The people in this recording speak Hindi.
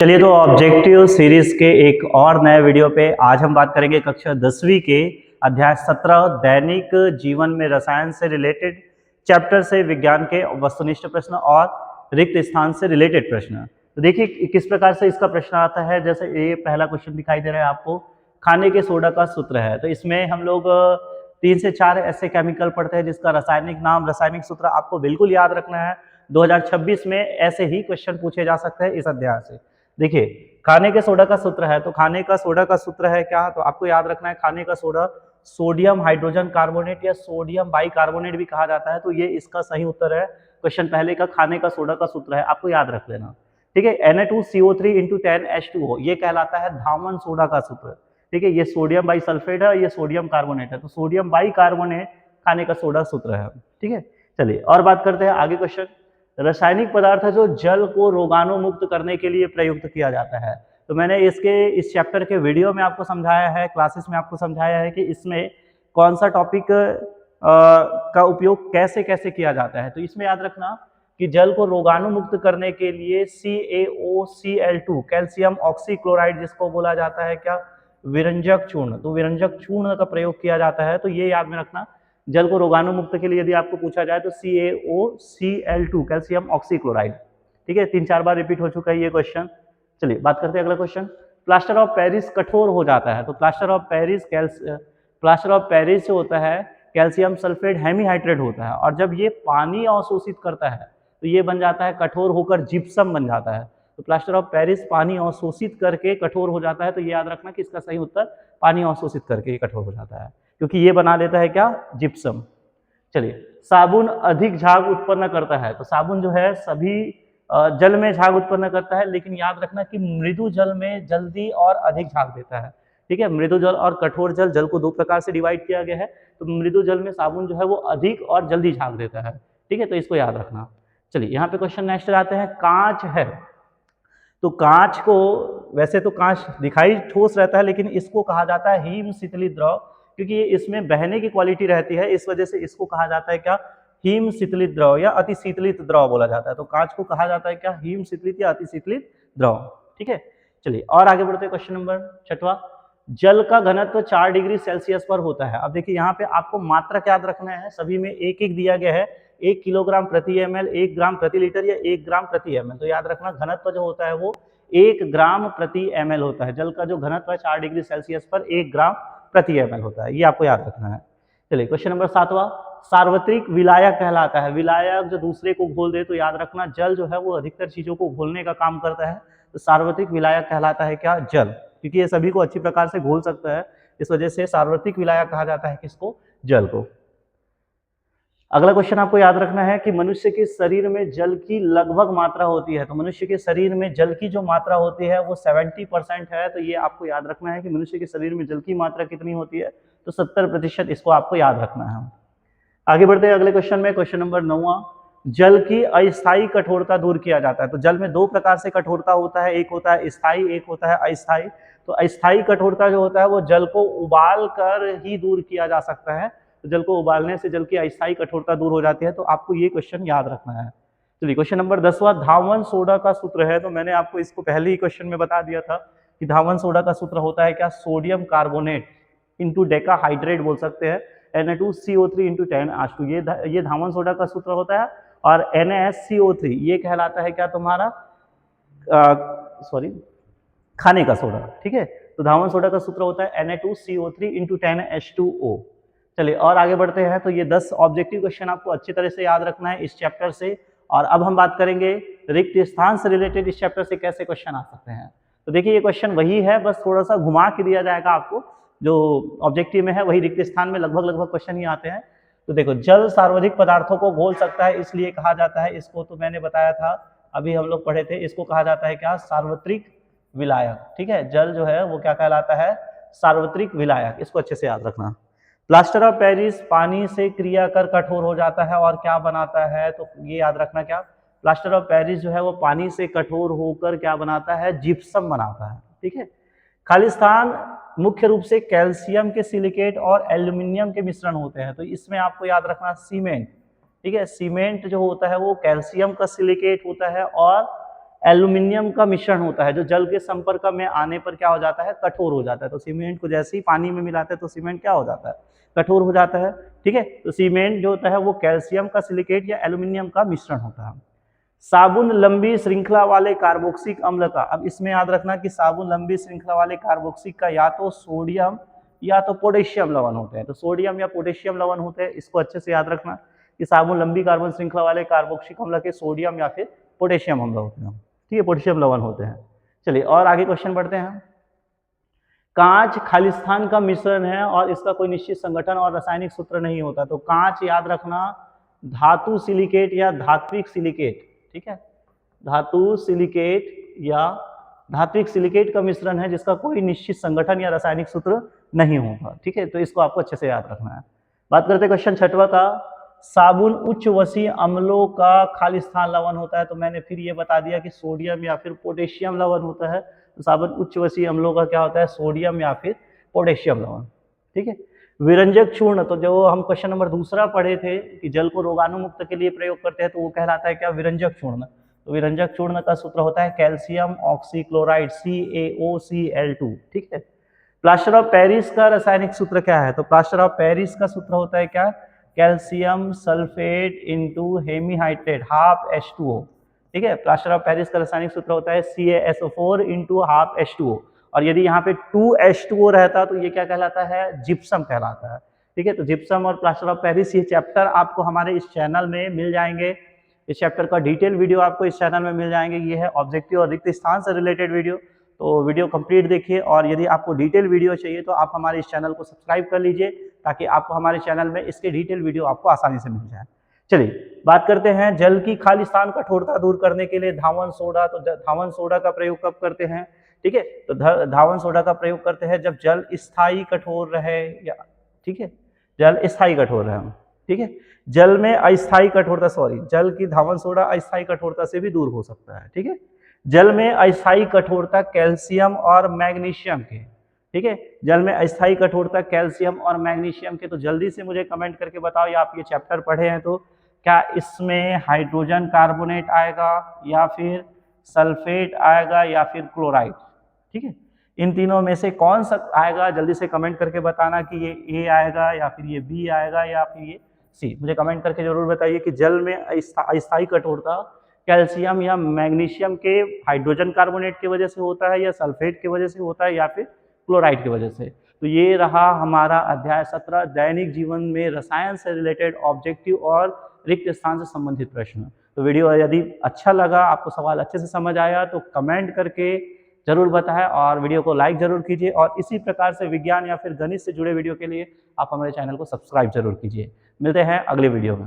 चलिए तो ऑब्जेक्टिव सीरीज के एक और नए वीडियो पे आज हम बात करेंगे कक्षा 10वीं के अध्याय 17 दैनिक जीवन में रसायन से रिलेटेड चैप्टर से विज्ञान के वस्तुनिष्ठ प्रश्न और रिक्त स्थान से रिलेटेड प्रश्न। तो देखिए किस प्रकार से इसका प्रश्न आता है। जैसे ये पहला क्वेश्चन दिखाई दे रहा है आपको, खाने के सोडा का सूत्र है। तो इसमें हम लोग 3 से 4 ऐसे केमिकल पढ़ते हैं जिसका रासायनिक नाम, रासायनिक सूत्र आपको बिल्कुल याद रखना है। 2026 में ऐसे ही क्वेश्चन पूछे जा सकते हैं इस अध्याय से। देखिए खाने के सोडा का सूत्र है, तो खाने का सोडा का सूत्र है क्या, तो आपको याद रखना है खाने का सोडा सोडियम हाइड्रोजन कार्बोनेट या सोडियम बाइकार्बोनेट भी कहा जाता है। तो ये इसका सही उत्तर है। क्वेश्चन पहले का खाने का सोडा का सूत्र है, आपको याद रख लेना। ठीक है, Na2CO3 × 10H2O ये कहलाता है धामन सोडा का सूत्र। ठीक है, ये सोडियम बाइसल्फेट है, ये सोडियम कार्बोनेट है, तो सोडियम बाइकार्बोनेट खाने का सोडा सूत्र है। ठीक है, चलिए और बात करते हैं आगे। क्वेश्चन रासायनिक पदार्थ है जो जल को रोगाणु मुक्त करने के लिए प्रयुक्त किया जाता है। तो मैंने इस चैप्टर के वीडियो में आपको समझाया है, क्लासेस में आपको समझाया है कि इसमें कौन सा टॉपिक का उपयोग कैसे कैसे किया जाता है। तो इसमें याद रखना कि जल को रोगाणु मुक्त करने के लिए CaOCl2 कैल्शियम ऑक्सीक्लोराइड जिसको बोला जाता है क्या, विरंजक चूर्ण, तो विरंजक चूर्ण का प्रयोग किया जाता है। तो ये याद में रखना, जल को रोगाणु मुक्त के लिए यदि आपको पूछा जाए तो CaOCl2 कैल्शियम ऑक्सीक्लोराइड। ठीक है, 3-4 बार रिपीट हो चुका है ये क्वेश्चन। चलिए बात करते हैं अगला क्वेश्चन। प्लास्टर ऑफ पेरिस कठोर हो जाता है। तो प्लास्टर ऑफ पेरिस जो होता है कैल्शियम सल्फेट हेमीहाइड्रेट होता है, और जब ये पानी अवशोषित करता है तो ये बन जाता है कठोर होकर जिप्सम बन जाता है। तो प्लास्टर ऑफ पेरिस पानी अवशोषित करके कठोर हो जाता है। तो ये याद रखना कि इसका सही उत्तर पानी अवशोषित करके कठोर हो जाता है, क्योंकि ये बना देता है क्या, जिप्सम। चलिए साबुन अधिक झाग उत्पन्न करता है। तो साबुन जो है सभी जल में झाग उत्पन्न करता है, लेकिन याद रखना कि मृदु जल में जल्दी और अधिक झाग देता है। ठीक है, मृदु जल और कठोर जल, जल को 2 प्रकार से डिवाइड किया गया है। तो मृदु जल में साबुन जो है वो अधिक और जल्दी झाग देता है। ठीक है, तो इसको याद रखना। चलिए यहाँ पे क्वेश्चन नेक्स्ट आते हैं, कांच है। तो कांच को, वैसे तो कांच दिखाई ठोस रहता है, लेकिन इसको कहा जाता है हिम शीतलित द्रव, क्योंकि ये इसमें बहने की क्वालिटी रहती है, इस वजह से इसको कहा जाता है क्या, हिम शीतलित द्रव या अति शीतलित द्रव बोला जाता है। तो कांच को कहा जाता है क्या, हिम शीतलित या अति शीतलित द्रव। ठीक है, चलिए और आगे बढ़ते हैं। क्वेश्चन नंबर 6वां, जल का घनत्व 4 डिग्री सेल्सियस पर होता है। अब देखिए यहाँ पे आपको मात्रक याद रखना है, सभी में एक एक दिया गया है, 1 किलोग्राम प्रति ml, 1 ग्राम प्रति लीटर या 1 ग्राम प्रति ml। तो याद रखना घनत्व जो होता है वो 1 ग्राम प्रति ml होता है। जल का जो घनत्व है 4 डिग्री सेल्सियस पर 1 ग्राम प्रति ml होता है, ये आपको याद रखना है। चलिए क्वेश्चन नंबर 7वां, सार्वत्रिक विलायक कहलाता है। विलायक जो दूसरे को घोल दे, तो याद रखना जल जो है वो अधिकतर चीजों को घोलने का काम करता है। तो सार्वत्रिक विलायक कहलाता है क्या, जल, क्योंकि ये सभी को अच्छी प्रकार से घोल सकता है, इस वजह से सार्वत्रिक विलायक कहा जाता है किसको, जल को। अगला क्वेश्चन आपको याद रखना है कि मनुष्य के शरीर में जल की लगभग मात्रा होती है। तो मनुष्य के शरीर में जल की जो मात्रा होती है वो 70% है। तो ये आपको याद रखना है कि मनुष्य के शरीर में जल की मात्रा कितनी होती है, तो 70%, इसको आपको याद रखना है। आगे बढ़ते हैं अगले क्वेश्चन में। क्वेश्चन नंबर 9वां, जल की अस्थायी कठोरता दूर किया जाता है। तो जल में 2 प्रकार से कठोरता होता है, एक होता है स्थायी, एक होता है अस्थायी। तो अस्थायी कठोरता जो होता है वो जल को उबाल कर ही दूर किया जा सकता है। तो जल को उबालने से जल की अस्थायी कठोरता दूर हो जाती है। तो आपको ये क्वेश्चन याद रखना है। चलिए क्वेश्चन नंबर 10वां, धावन सोडा का सूत्र है। तो मैंने आपको इसको पहले ही क्वेश्चन में बता दिया था कि धावन सोडा का सूत्र होता है क्या, सोडियम कार्बोनेट इंटू डेकाहाइड्रेट बोल सकते हैं, Na2CO3 × 10H2 ये धावन सोडा का सूत्र होता है। और NaSCO3 ये कहलाता है क्या तुम्हारा, खाने का सोडा। ठीक है, तो धावन सोडा का सूत्र होता है Na2CO3 × 10H2O। चलिए और आगे बढ़ते हैं। तो ये 10 ऑब्जेक्टिव क्वेश्चन आपको अच्छी तरह से याद रखना है इस चैप्टर से। और अब हम बात करेंगे रिक्त स्थान से रिलेटेड इस चैप्टर से कैसे क्वेश्चन आ सकते हैं। तो देखिए ये क्वेश्चन वही है, बस थोड़ा सा घुमा के दिया जाएगा आपको, जो ऑब्जेक्टिव में है वही रिक्त स्थान में लगभग क्वेश्चन ही आते हैं। तो देखो जल सर्वाधिक पदार्थों को घोल सकता है, इसलिए कहा जाता है इसको, तो मैंने बताया था अभी हम लोग पढ़े थे, इसको कहा जाता है क्या, सार्वत्रिक विलायक। ठीक है, जल जो है वो क्या कहलाता है, सार्वत्रिक विलायक, इसको अच्छे से याद रखना। प्लास्टर ऑफ पेरिस पानी से क्रिया कर कठोर हो जाता है और क्या बनाता है, तो ये याद रखना क्या, प्लास्टर ऑफ पेरिस जो है वो पानी से कठोर होकर क्या बनाता है, जिप्सम बनाता है। ठीक है, खालिस्तान मुख्य रूप से कैल्शियम के सिलिकेट और एल्यूमिनियम के मिश्रण होते हैं। तो इसमें आपको याद रखना सीमेंट। ठीक है, सीमेंट जो होता है वो कैल्शियम का सिलिकेट होता है और एल्यूमिनियम का मिश्रण होता है जो जल के संपर्क में आने पर क्या हो जाता है, कठोर हो जाता है। तो सीमेंट को जैसे ही पानी में मिलाते हैं तो सीमेंट क्या हो जाता है, कठोर हो जाता है। ठीक है, तो सीमेंट जो होता है वो कैल्शियम का सिलिकेट या एल्यूमिनियम का मिश्रण होता है। साबुन लंबी श्रृंखला वाले कार्बोक्सिक अम्ल का, अब इसमें याद रखना कि साबुन लंबी श्रृंखला वाले कार्बोक्सिक का या तो सोडियम या तो पोटेशियम लवण होते हैं। तो सोडियम या पोटेशियम लवण होते हैं, इसको अच्छे से याद रखना कि साबुन लंबी कार्बन श्रृंखला वाले कार्बोक्सिक अम्ल के सोडियम या फिर पोटेशियम अम्ल होते हैं। ठीक है, पोटेशियम लवण होते हैं। चलिए और आगे क्वेश्चन बढ़ते हैं। कांच खालिस्तान का मिश्रण है और इसका कोई निश्चित संगठन और रासायनिक सूत्र नहीं होता। तो कांच याद रखना धातु सिलिकेट या धात्विक सिलिकेट। ठीक है, धातु सिलिकेट या धात्विक सिलिकेट का मिश्रण है जिसका कोई निश्चित संगठन या रासायनिक सूत्र नहीं होगा। ठीक है, तो इसको आपको अच्छे से याद रखना है। बात करते हैं क्वेश्चन छठवां का। साबुन उच्च वसीय अम्लों का खालिस्तान लवण होता है। तो मैंने फिर ये बता दिया कि सोडियम या फिर पोटेशियम लवण होता है। तो साबुन उच्च वसीय अम्लों का क्या होता है, सोडियम या फिर पोटेशियम लवण। ठीक है, विरंजक चूर्ण, तो जो हम क्वेश्चन नंबर दूसरा पढ़े थे कि जल को रोगाणुमुक्त के लिए प्रयोग करते हैं तो वो कहलाता है क्या, विरंजक चूर्ण। तो विरंजक चूर्ण का सूत्र होता है कैल्शियम ऑक्सीक्लोराइड CaOCl2। ठीक है, प्लास्टर ऑफ पेरिस का रासायनिक सूत्र क्या है। तो प्लास्टर ऑफ पेरिस का सूत्र होता है क्या, calcium sulphate into hemihydrate half H2O। ठीक है, प्लास्टर ऑफ पेरिस का रासायनिक सूत्र होता है CaSO4 इंटू हाफ H2O। और यदि यहाँ पे 2H2O रहता तो ये क्या कहलाता है, जिप्सम कहलाता है। ठीक है, तो जिप्सम और प्लास्टर ऑफ पेरिस ये चैप्टर आपको हमारे इस चैनल में मिल जाएंगे। इस चैप्टर का डिटेल वीडियो आपको इस चैनल में मिल जाएंगे। ये है ऑब्जेक्टिव और रिक्त स्थान से रिलेटेड वीडियो। तो वीडियो कंप्लीट देखिए और यदि आपको डिटेल वीडियो चाहिए तो आप हमारे इस चैनल को सब्सक्राइब कर लीजिए ताकि आपको हमारे चैनल में इसके डिटेल वीडियो आपको आसानी से मिल जाए। चलिए बात करते हैं जल की खालिस्तान कठोरता दूर करने के लिए धावन सोडा। तो धावन सोडा का प्रयोग कब करते हैं। ठीक है, तो धावन सोडा का प्रयोग करते हैं जब जल स्थायी कठोर रहे या, ठीक है, जल स्थायी कठोर रहे। ठीक है, जल में अस्थायी कठोरता, जल की धावन सोडा अस्थायी कठोरता से भी दूर हो सकता है। ठीक है, जल में अस्थायी कठोरता कैल्शियम और मैग्नीशियम के। ठीक है, जल में अस्थायी कठोरता कैल्शियम और मैग्नीशियम के। तो जल्दी से मुझे कमेंट करके बताओ, या आप ये चैप्टर पढ़े हैं तो क्या इसमें हाइड्रोजन कार्बोनेट आएगा या फिर सल्फेट आएगा या फिर क्लोराइड। ठीक है, इन तीनों में से कौन सा आएगा, जल्दी से कमेंट करके बताना कि ये A आएगा या फिर ये B आएगा या फिर ये C। मुझे कमेंट करके जरूर बताइए कि जल में अस्थायी कठोरता कैल्शियम या मैग्नीशियम के हाइड्रोजन कार्बोनेट की वजह से होता है या सल्फेट की वजह से होता है या फिर क्लोराइड की वजह से। तो ये रहा हमारा अध्याय 17 दैनिक जीवन में रसायन से रिलेटेड ऑब्जेक्टिव और रिक्त स्थान से संबंधित प्रश्न। तो वीडियो यदि अच्छा लगा, आपको सवाल अच्छे से समझ आया तो कमेंट करके जरूर बताएं और वीडियो को लाइक जरूर कीजिए। और इसी प्रकार से विज्ञान या फिर गणित से जुड़े वीडियो के लिए आप हमारे चैनल को सब्सक्राइब जरूर कीजिए। मिलते हैं अगले वीडियो में।